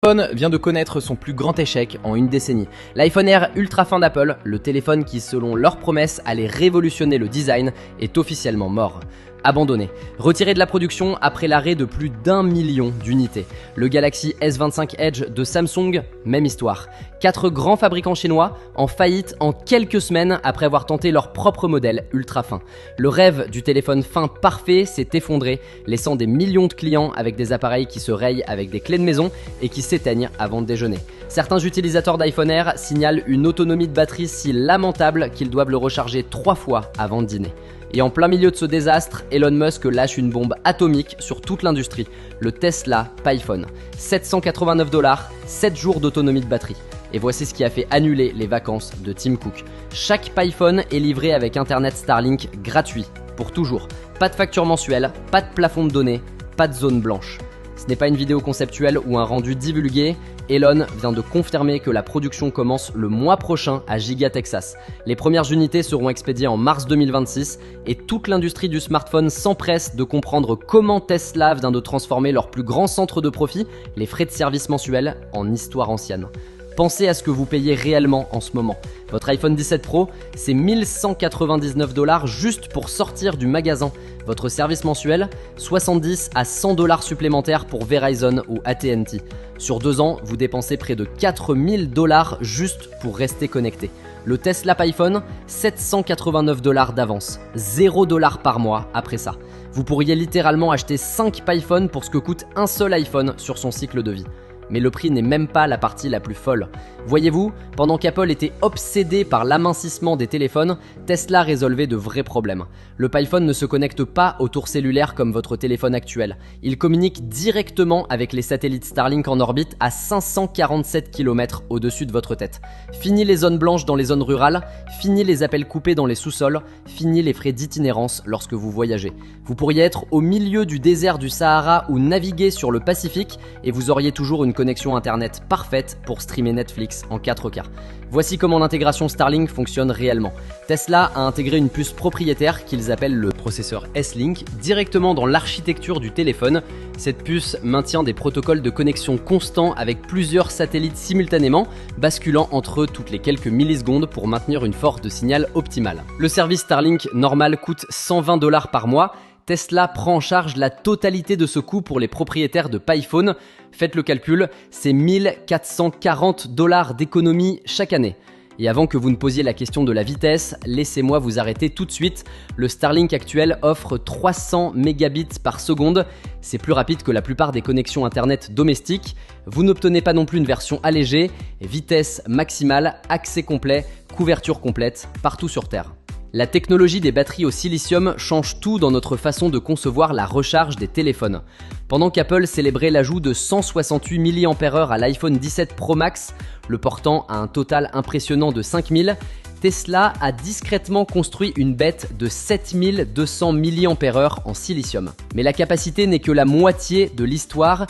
L'iPhone vient de connaître son plus grand échec en une décennie. L'iPhone Air ultra fin d'Apple, le téléphone qui selon leurs promesses allait révolutionner le design, est officiellement mort. Abandonné, retiré de la production après l'arrêt de plus d'1 million d'unités. Le Galaxy S25 Edge de Samsung, même histoire. 4 grands fabricants chinois en faillite en quelques semaines après avoir tenté leur propre modèle ultra fin. Le rêve du téléphone fin parfait s'est effondré, laissant des millions de clients avec des appareils qui se rayent avec des clés de maison et qui s'éteignent avant de déjeuner. Certains utilisateurs d'iPhone Air signalent une autonomie de batterie si lamentable qu'ils doivent le recharger 3 fois avant de dîner. Et en plein milieu de ce désastre, Elon Musk lâche une bombe atomique sur toute l'industrie, le Tesla PiPhone. 789 $, 7 jours d'autonomie de batterie. Et voici ce qui a fait annuler les vacances de Tim Cook. Chaque PiPhone est livré avec Internet Starlink gratuit, pour toujours. Pas de facture mensuelle, pas de plafond de données, pas de zone blanche. Ce n'est pas une vidéo conceptuelle ou un rendu divulgué. Elon vient de confirmer que la production commence le mois prochain à Giga Texas. Les premières unités seront expédiées en mars 2026 et toute l'industrie du smartphone s'empresse de comprendre comment Tesla vient de transformer leur plus grand centre de profit, les frais de service mensuels, en histoire ancienne. Pensez à ce que vous payez réellement en ce moment. Votre iPhone 17 Pro, c'est 1199 $ juste pour sortir du magasin. Votre service mensuel, 70 à 100 $ supplémentaires pour Verizon ou AT&T. Sur 2 ans, vous dépensez près de 4000 $ juste pour rester connecté. Le Tesla PiPhone, 789 $ d'avance, 0 $ par mois après ça. Vous pourriez littéralement acheter 5 PiPhone pour ce que coûte un seul iPhone sur son cycle de vie. Mais le prix n'est même pas la partie la plus folle. Voyez-vous, pendant qu'Apple était obsédé par l'amincissement des téléphones, Tesla résolvait de vrais problèmes. Le PiPhone ne se connecte pas aux tours cellulaires comme votre téléphone actuel. Il communique directement avec les satellites Starlink en orbite à 547 km au-dessus de votre tête. Fini les zones blanches dans les zones rurales, fini les appels coupés dans les sous-sols, fini les frais d'itinérance lorsque vous voyagez. Vous pourriez être au milieu du désert du Sahara ou naviguer sur le Pacifique et vous auriez toujours une connexion internet parfaite pour streamer Netflix en 4K. Voici comment l'intégration Starlink fonctionne réellement. Tesla a intégré une puce propriétaire qu'ils appellent le processeur S-Link directement dans l'architecture du téléphone. Cette puce maintient des protocoles de connexion constants avec plusieurs satellites simultanément, basculant entre eux toutes les quelques millisecondes pour maintenir une force de signal optimale. Le service Starlink normal coûte 120 $ par mois. Tesla prend en charge la totalité de ce coût pour les propriétaires de PiPhone. Faites le calcul, c'est 1440 $ d'économie chaque année. Et avant que vous ne posiez la question de la vitesse, laissez-moi vous arrêter tout de suite. Le Starlink actuel offre 300 mégabits par seconde. C'est plus rapide que la plupart des connexions internet domestiques. Vous n'obtenez pas non plus une version allégée. Vitesse maximale, accès complet, couverture complète, partout sur Terre. La technologie des batteries au silicium change tout dans notre façon de concevoir la recharge des téléphones. Pendant qu'Apple célébrait l'ajout de 168 mAh à l'iPhone 17 Pro Max, le portant à un total impressionnant de 5000, Tesla a discrètement construit une bête de 7200 mAh en silicium. Mais la capacité n'est que la moitié de l'histoire